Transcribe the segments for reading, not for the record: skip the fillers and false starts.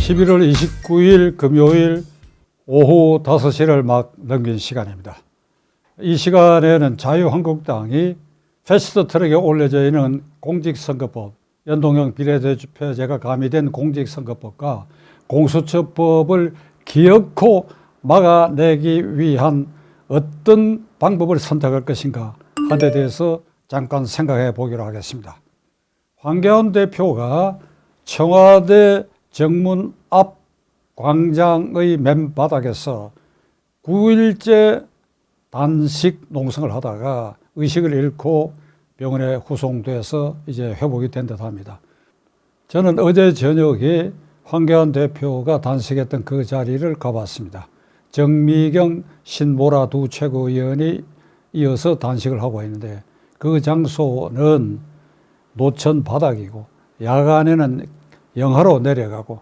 11월 29일 금요일 오후 5시를 막 넘긴 시간입니다. 이 시간에는 자유한국당이 패스트트랙에 올려져 있는 공직선거법, 연동형 비례대표제가 가미된 공직선거법과 공수처법을 기어코 막아내기 위한 어떤 방법을 선택할 것인가 하는 데 대해서 잠깐 생각해 보기로 하겠습니다. 황교안 대표가 청와대 정문 앞 광장의 맨바닥에서 9일째 단식 농성을 하다가 의식을 잃고 병원에 후송돼서 이제 회복이 된 듯 합니다. 저는 어제 저녁에 황교안 대표가 단식했던 그 자리를 가봤습니다. 정미경, 신보라 두 최고위원이 이어서 단식을 하고 있는데 그 장소는 노천 바닥이고 야간에는 영하로 내려가고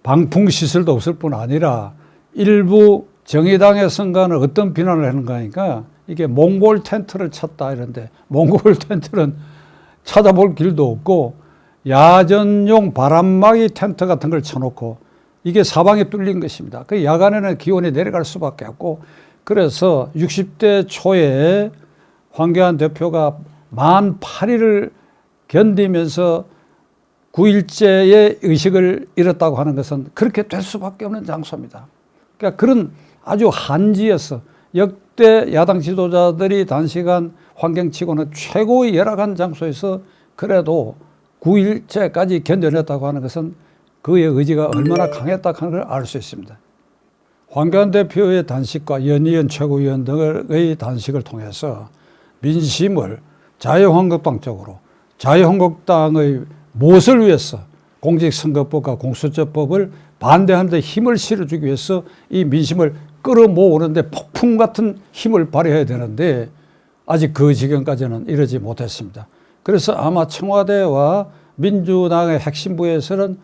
방풍시설도 없을 뿐 아니라 일부 정의당의 선거는 어떤 비난을 하는가 하니까 이게 몽골 텐트를 쳤다 이런데 몽골 텐트는 찾아볼 길도 없고 야전용 바람막이 텐트 같은 걸 쳐놓고 이게 사방에 뚫린 것입니다. 그 야간에는 기온이 내려갈 수밖에 없고 그래서 60대 초에 황교안 대표가 만 8일을 견디면서 9일째의 의식을 잃었다고 하는 것은 그렇게 될 수밖에 없는 장소입니다. 그러니까 그런 아주 한지에서 역대 야당 지도자들이 단식한 환경치고는 최고의 열악한 장소에서 그래도 9일째까지 견뎌냈다고 하는 것은 그의 의지가 얼마나 강했다고 하는 걸 알 수 있습니다. 황교안 대표의 단식과 연이은 최고위원 등의 단식을 통해서 민심을 자유한국당 쪽으로 자유한국당의 무엇을 위해서 공직선거법과 공수처법을 반대하는 데 힘을 실어주기 위해서 이 민심을 끌어모으는데 폭풍 같은 힘을 발휘해야 되는데 아직 그 지경까지는 이르지 못했습니다. 그래서 아마 청와대와 민주당의 핵심부에서는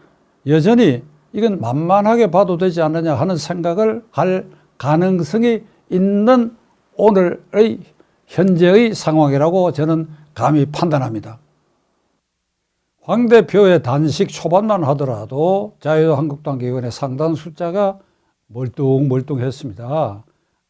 여전히 이건 만만하게 봐도 되지 않느냐 하는 생각을 할 가능성이 있는 오늘의 현재의 상황이라고 저는 감히 판단합니다. 황 대표의 단식 초반만 하더라도 자유한국당 의원의 상당 숫자가 멀뚱멀뚱했습니다.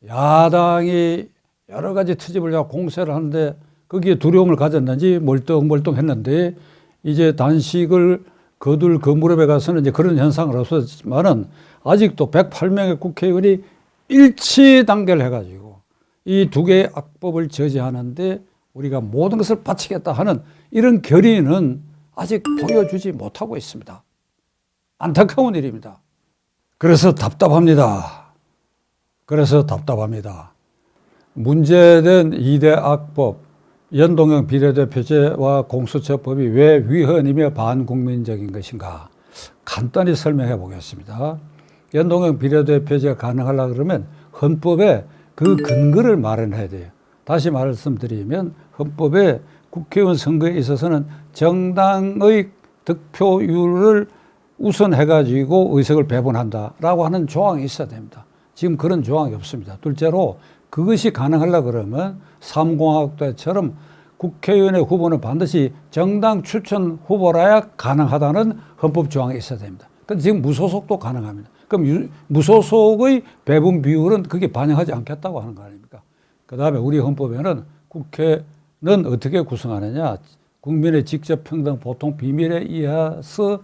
야당이 여러 가지 트집을 잡고 공세를 하는데 거기에 두려움을 가졌는지 멀뚱멀뚱했는데 이제 단식을 거둘 그 무렵에 가서는 이제 그런 현상은 없었지만은 아직도 108명의 국회의원이 일치 단결을 해가지고 이 두 개의 악법을 저지하는데 우리가 모든 것을 바치겠다 하는 이런 결의는 아직 보여주지 못하고 있습니다. 안타까운 일입니다. 그래서 답답합니다. 문제된 2대 악법, 연동형 비례대표제와 공수처법이 왜 위헌이며 반국민적인 것인가 간단히 설명해 보겠습니다. 연동형 비례대표제가 가능하려고 그러면 헌법에 그 근거를 마련해야 돼요. 다시 말씀드리면 헌법에 국회의원 선거에 있어서는 정당의 득표율을 우선해가지고 의석을 배분한다라고 하는 조항이 있어야 됩니다. 지금 그런 조항이 없습니다. 둘째로 그것이 가능하려고 그러면 3공화국 때처럼 국회의원의 후보는 반드시 정당 추천 후보라야 가능하다는 헌법 조항이 있어야 됩니다. 근데 지금 무소속도 가능합니다. 그럼 무소속의 배분 비율은 그게 반영하지 않겠다고 하는 거 아닙니까? 그 다음에 우리 헌법에는 국회는 어떻게 구성하느냐. 국민의 직접 평등 보통 비밀에 의해서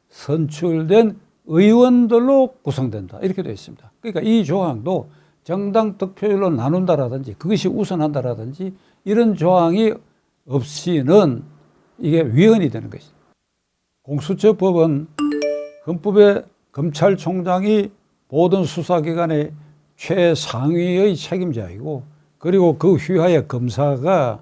선출된 의원들로 구성된다. 이렇게 되어 있습니다. 그러니까 이 조항도 정당 득표율로 나눈다라든지 그것이 우선한다라든지 이런 조항이 없이는 이게 위헌이 되는 것이죠. 공수처법은 헌법에 검찰총장이 모든 수사기관의 최상위의 책임자이고 그리고 그 휘하에 검사가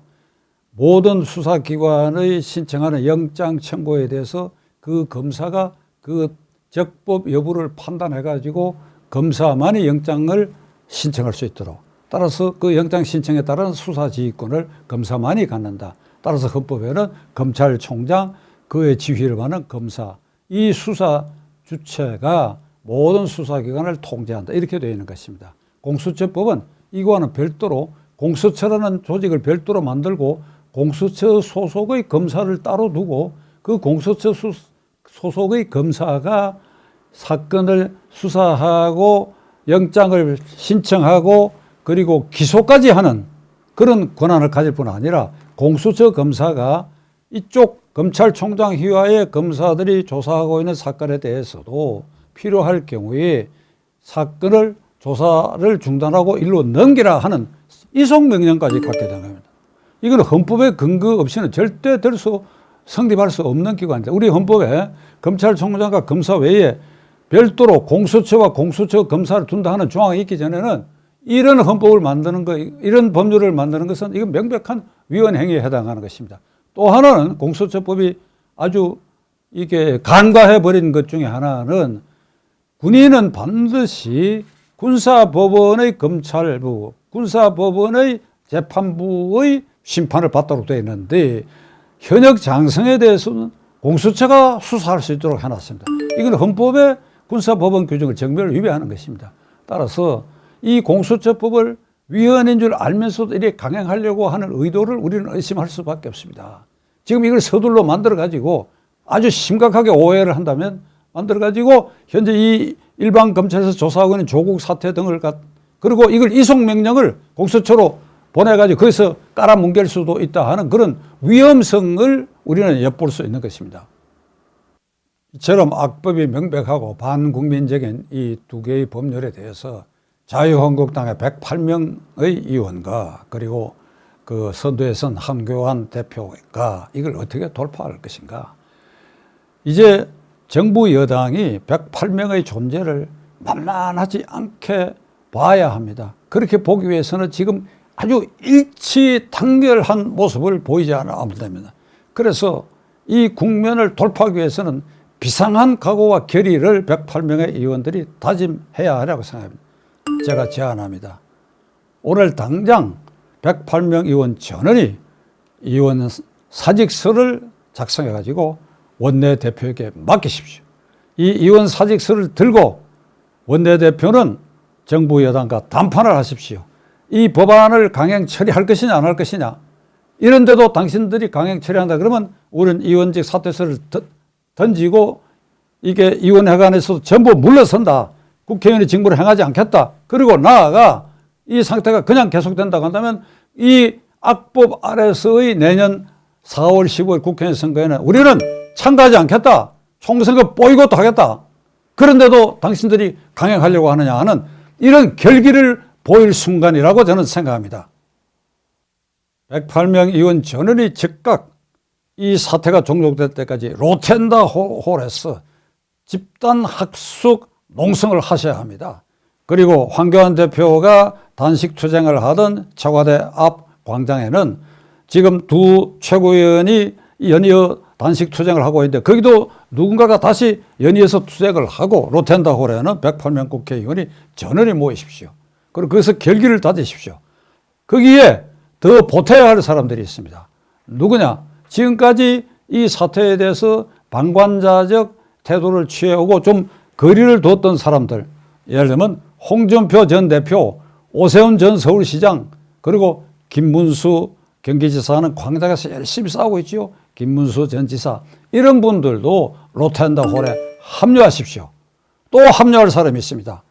모든 수사기관의 신청하는 영장 청구에 대해서 그 검사가 그 적법 여부를 판단해가지고 검사만이 영장을 신청할 수 있도록 따라서 그 영장 신청에 따른 수사 지휘권을 검사만이 갖는다. 따라서 헌법에는 검찰총장, 그의 지휘를 받는 검사, 이 수사 주체가 모든 수사기관을 통제한다. 이렇게 되어 있는 것입니다. 공수처법은 이거와는 별도로 공수처라는 조직을 별도로 만들고 공수처 소속의 검사를 따로 두고 그 공수처 소속의 검사가 사건을 수사하고 영장을 신청하고 그리고 기소까지 하는 그런 권한을 가질 뿐 아니라 공수처 검사가 이쪽 검찰총장 휘하의 검사들이 조사하고 있는 사건에 대해서도 필요할 경우에 사건을 조사를 중단하고 일로 넘기라 하는 이송명령까지 갖게 된 겁니다. 이건 헌법의 근거 없이는 절대 성립할 수 없는 기관입니다. 우리 헌법에 검찰총장과 검사 외에 별도로 공수처와 공수처 검사를 둔다 하는 조항이 있기 전에는 이런 헌법을 만드는 것, 이런 법률을 만드는 것은 이건 명백한 위헌 행위에 해당하는 것입니다. 또 하나는 공수처법이 아주 이게 간과해버린 것 중에 하나는 군인은 반드시 군사법원의 검찰부, 군사법원의 재판부의 심판을 받도록 되어 있는데 현역 장성에 대해서는 공수처가 수사할 수 있도록 해놨습니다. 이건 헌법의 군사법원 규정을 정면으로 위배하는 것입니다. 따라서 이 공수처법을 위헌인 줄 알면서도 이렇게 강행하려고 하는 의도를 우리는 의심할 수밖에 없습니다. 지금 이걸 서둘러 만들어가지고 아주 심각하게 오해를 한다면 만들어가지고 현재 이 일반 검찰에서 조사하고 있는 조국 사태 등을 그리고 이걸 이송명령을 공수처로 보내가지고 거기서 깔아뭉갤 수도 있다 하는 그런 위험성을 우리는 엿볼 수 있는 것입니다. 이처럼 악법이 명백하고 반국민적인 이 두 개의 법률에 대해서 자유한국당의 108명의 의원과 그리고 그 선두에선 한교안 대표가 이걸 어떻게 돌파할 것인가. 이제 정부 여당이 108명의 존재를 만만하지 않게 봐야 합니다. 그렇게 보기 위해서는 지금 아주 일치단결한 모습을 보이지 않으면 됩니다. 그래서 이 국면을 돌파하기 위해서는 비상한 각오와 결의를 108명의 의원들이 다짐해야 하라고 생각합니다. 제가 제안합니다. 오늘 당장 108명 의원 전원이 의원 사직서를 작성해 가지고 원내대표에게 맡기십시오. 이 의원 사직서를 들고 원내대표는 정부 여당과 담판을 하십시오. 이 법안을 강행 처리할 것이냐 안 할 것이냐. 이런데도 당신들이 강행 처리한다 그러면 우리는 의원직 사퇴서를 던지고 이게 의원회관에서 전부 물러선다. 국회의원의 직무를 행하지 않겠다. 그리고 나아가 이 상태가 그냥 계속된다고 한다면 이 악법 아래서의 내년 4월 15일 국회의원 선거에는 우리는 참가하지 않겠다. 총선거 보이콧도 하겠다. 그런데도 당신들이 강행하려고 하느냐 하는 이런 결기를 보일 순간이라고 저는 생각합니다. 108명 의원 전원이 즉각 이 사태가 종료될 때까지 로텐다 홀에서 집단 학숙 농성을 하셔야 합니다. 그리고 황교안 대표가 단식 투쟁을 하던 청와대 앞 광장에는 지금 두 최고위원이 연이어 단식 투쟁을 하고 있는데 거기도 누군가가 다시 연이어서 투쟁을 하고 로텐다 홀에는 108명 국회의원이 전원이 모이십시오. 그리고 거기서 결기를 다지십시오. 거기에 더 보태야 할 사람들이 있습니다. 누구냐? 지금까지 이 사태에 대해서 방관자적 태도를 취해오고 좀 거리를 뒀던 사람들, 예를 들면 홍준표 전 대표, 오세훈 전 서울시장, 그리고 김문수 경기지사는 광장에서 열심히 싸우고 있지요. 김문수 전 지사, 이런 분들도 로텐다 홀에 합류하십시오. 또 합류할 사람이 있습니다.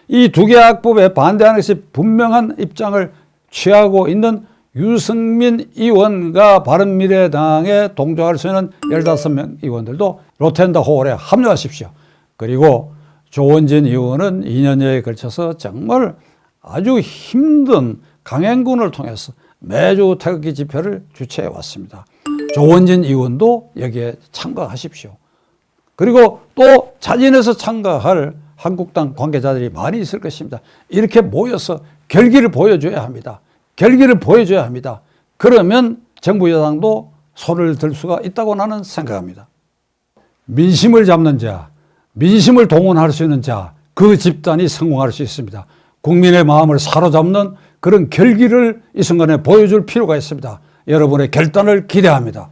이 두 개 악법에 반대하는 것이 분명한 입장을 취하고 있는 유승민 의원과 바른미래당에 동조할 수 있는 15명 의원들도 로텐다 홀에 합류하십시오. 그리고 조원진 의원은 2년여에 걸쳐서 정말 아주 힘든 강행군을 통해서 매주 태극기 집회를 주최해 왔습니다. 조원진 의원도 여기에 참가하십시오. 그리고 또 자진해서 참가할 한국당 관계자들이 많이 있을 것입니다. 이렇게 모여서 결기를 보여줘야 합니다. 결기를 보여줘야 합니다. 그러면 정부 여당도 손을 들 수가 있다고 나는 생각합니다. 민심을 잡는 자, 민심을 동원할 수 있는 자, 그 집단이 성공할 수 있습니다. 국민의 마음을 사로잡는 그런 결기를 이 순간에 보여줄 필요가 있습니다. 여러분의 결단을 기대합니다.